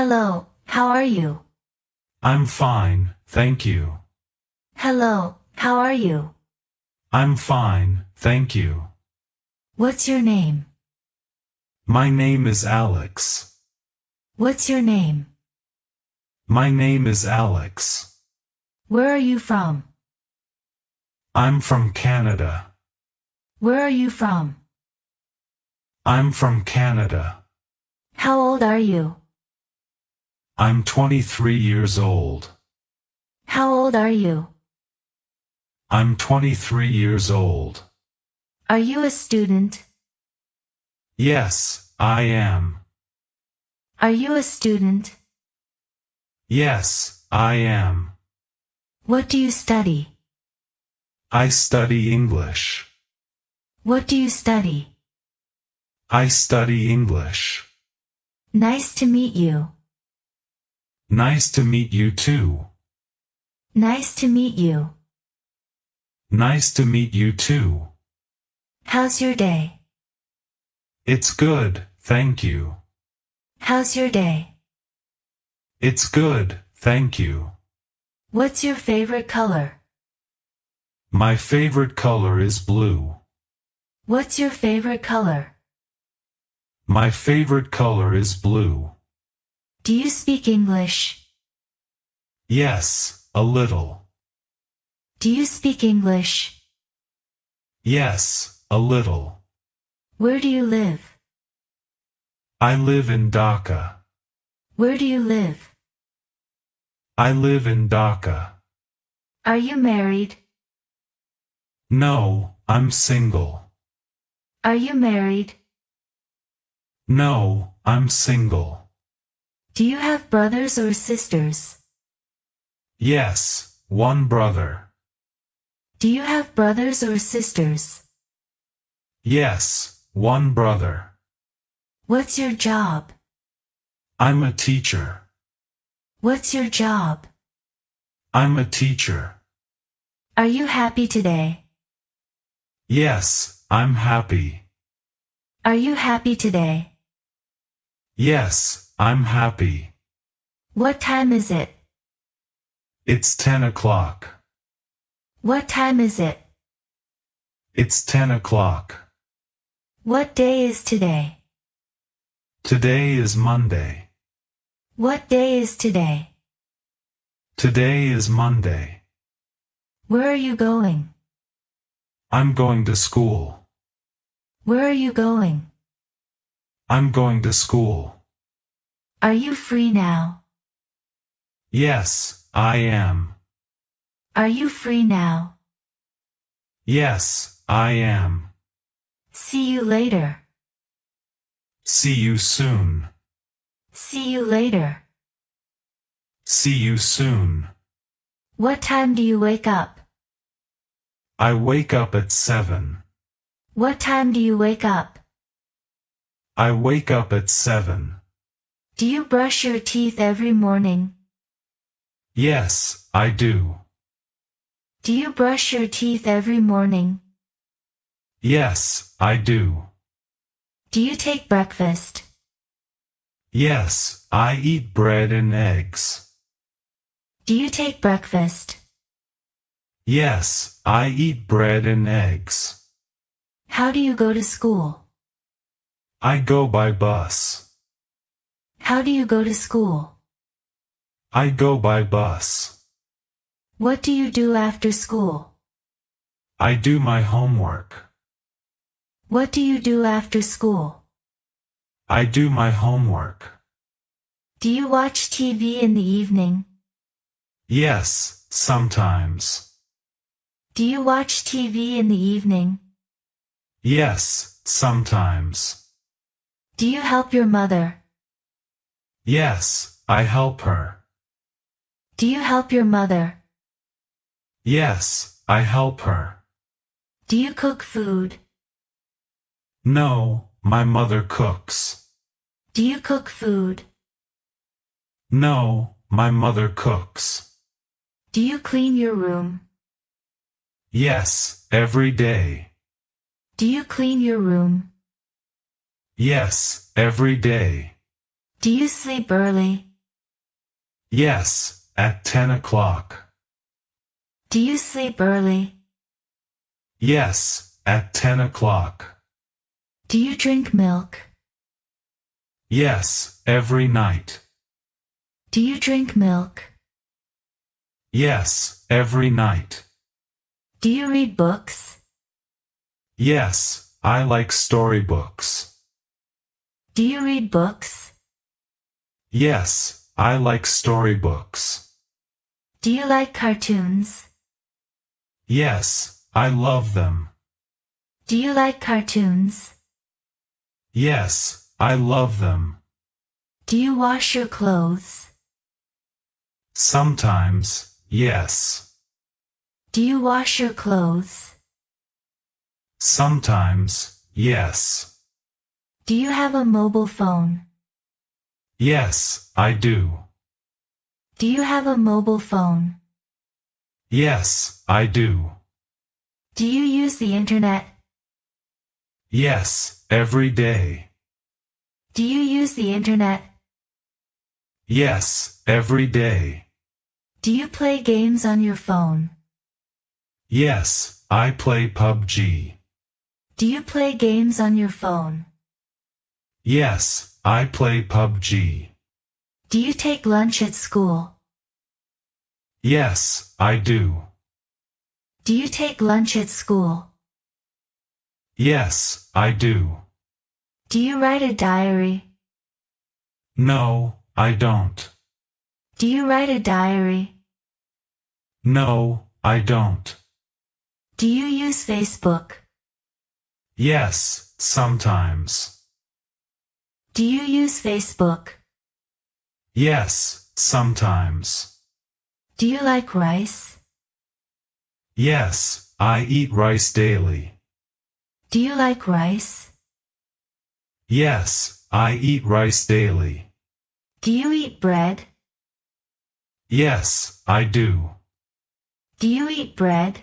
Hello, how are you? I'm fine, thank you. Hello, how are you? I'm fine, thank you. What's your name? My name is Alex. What's your name? My name is Alex. Where are you from? I'm from Canada. Where are you from? I'm from Canada. How old are you? I'm 23 years old. How old are you? I'm 23 years old. Are you a student? Yes, I am. Are you a student? Yes, I am. What do you study? I study English. What do you study? I study English. Nice to meet you. Nice to meet you too. Nice to meet you. Nice to meet you too. How's your day? It's good, thank you. How's your day? It's good, thank you. What's your favorite color? My favorite color is blue. What's your favorite color? My favorite color is blue. Do you speak English? Yes, a little. Do you speak English? Yes, a little. Where do you live? I live in Dhaka. Where do you live? I live in Dhaka. Are you married? No, I'm single. Are you married? No, I'm single. Do you have brothers or sisters? Yes, one brother. Do you have brothers or sisters? Yes, one brother. What's your job? I'm a teacher. What's your job? I'm a teacher. Are you happy today? Yes, I'm happy. Are you happy today? Yes, I'm happy. What time is it? It's 10 o'clock. What time is it? It's 10 o'clock. What day is today? Today is Monday. What day is today? Today is Monday. Where are you going? I'm going to school. Where are you going? I'm going to school. Are you free now? Yes, I am. Are you free now? Yes, I am. See you later. See you soon. See you later. See you soon. What time do you wake up? I wake up at 7. What time do you wake up? I wake up at 7. Do you brush your teeth every morning? Yes, I do. Do you brush your teeth every morning? Yes, I do. Do you take breakfast? Yes, I eat bread and eggs. Do you take breakfast? Yes, I eat bread and eggs. How do you go to school? I go by bus. How do you go to school? I go by bus. What do you do after school? I do my homework. What do you do after school? I do my homework. Do you watch TV in the evening? Yes, sometimes. Do you watch TV in the evening? Yes, sometimes. Do you help your mother? Yes, I help her. Do you help your mother? Yes, I help her. Do you cook food? No, my mother cooks. Do you cook food? No, my mother cooks. Do you clean your room? Yes, every day. Do you clean your room? Yes, every day. Do you sleep early? Yes, at 10 o'clock. Do you sleep early? Yes, at 10 o'clock. Do you drink milk? Yes, every night. Do you drink milk? Yes, every night. Do you read books? Yes, I like storybooks. Do you read books? Yes, I like storybooks. Do you like cartoons? Yes, I love them. Do you like cartoons? Yes, I love them. Do you wash your clothes? Sometimes, yes. Do you wash your clothes? Sometimes, yes. Do you have a mobile phone? Yes, I do. Do you have a mobile phone? Yes, I do. Do you use the internet? Yes, every day. Do you use the internet? Yes, every day. Do you play games on your phone? Yes, I play PUBG. Do you play games on your phone? Yes, I play PUBG. Do you take lunch at school? Yes, I do. Do you take lunch at school? Yes, I do. Do you write a diary? No, I don't. Do you write a diary? No, I don't. Do you use Facebook? Yes, sometimes. Do you use Facebook? Yes, sometimes. Do you like rice? Yes, I eat rice daily. Do you like rice? Yes, I eat rice daily. Do you eat bread? Yes, I do. Do you eat bread?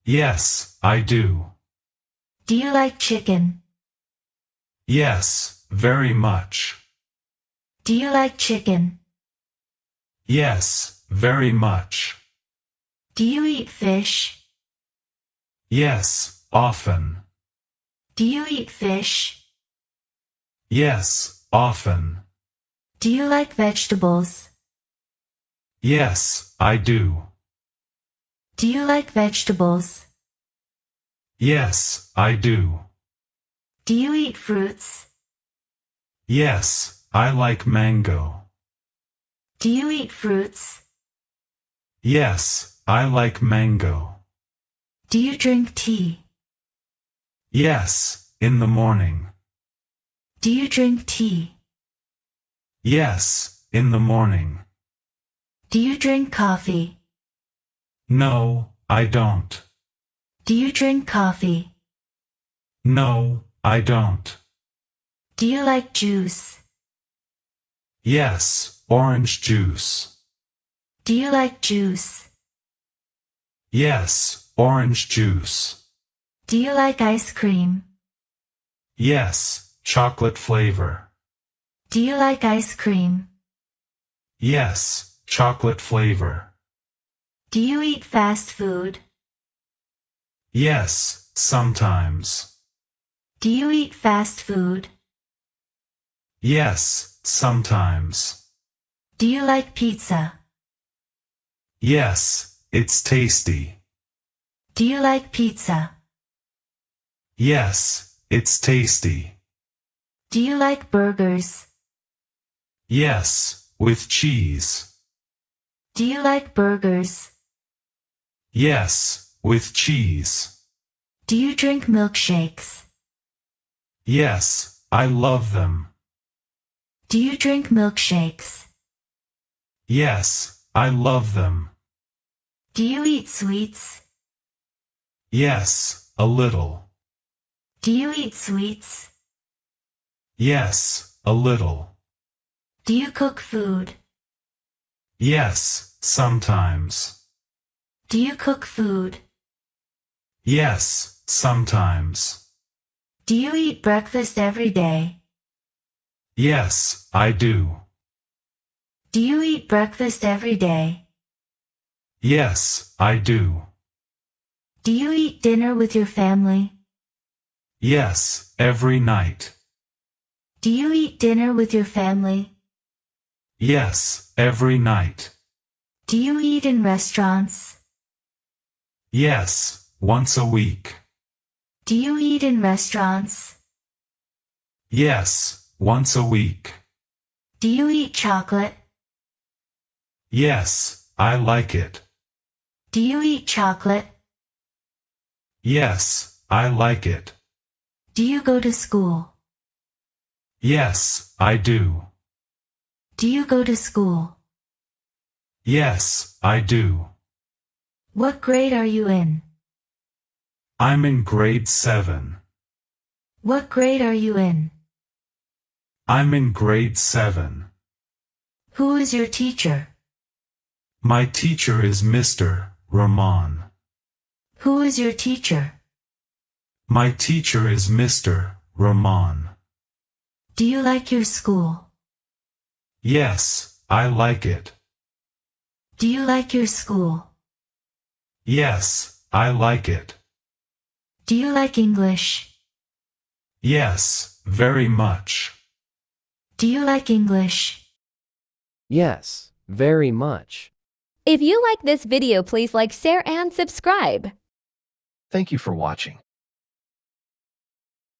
Yes, I do. Do you like chicken? Yes, very much. Do you like chicken? Yes, very much. Do you eat fish? Yes, often. Do you eat fish? Yes, often. Do you like vegetables? Yes, I do. Do you like vegetables? Yes, I do. Do you eat fruits? Yes, I like mango. Do you eat fruits? Yes, I like mango. Do you drink tea? Yes, in the morning. Do you drink tea? Yes, in the morning. Do you drink coffee? No, I don't. Do you drink coffee? No, I don't. Do you like juice? Yes, orange juice. Do you like juice? Yes, orange juice. Do you like ice cream? Yes, chocolate flavor. Do you like ice cream? Yes, chocolate flavor. Do you eat fast food? Yes, sometimes. Do you eat fast food? Yes, sometimes. Do you like pizza? Yes, it's tasty. Do you like pizza? Yes, it's tasty. Do you like burgers? Yes, with cheese. Do you like burgers? Yes, with cheese. Do you drink milkshakes? Yes, I love them. Do you drink milkshakes? Yes, I love them. Do you eat sweets? Yes, a little. Do you eat sweets? Yes, a little. Do you cook food? Yes, sometimes. Do you cook food? Yes, sometimes. Do you eat breakfast every day? Yes, I do. Do you eat breakfast every day? Yes, I do. Do you eat dinner with your family? Yes, every night. Do you eat dinner with your family? Yes, every night. Do you eat in restaurants? Yes, once a week. Do you eat in restaurants? Yes, once a week. Do you eat chocolate? Yes, I like it. Do you eat chocolate? Yes, I like it. Do you go to school? Yes, I do. Do you go to school? Yes, I do. What grade are you in? I'm in grade 7. What grade are you in? I'm in grade 7. Who is your teacher? My teacher is Mr. Rahman. Who is your teacher? My teacher is Mr. Rahman. Do you like your school? Yes, I like it. Do you like your school? Yes, I like it. Do you like English? Yes, very much. Do you like English? Yes, very much. If you like this video, please like, share, and subscribe. Thank you for watching.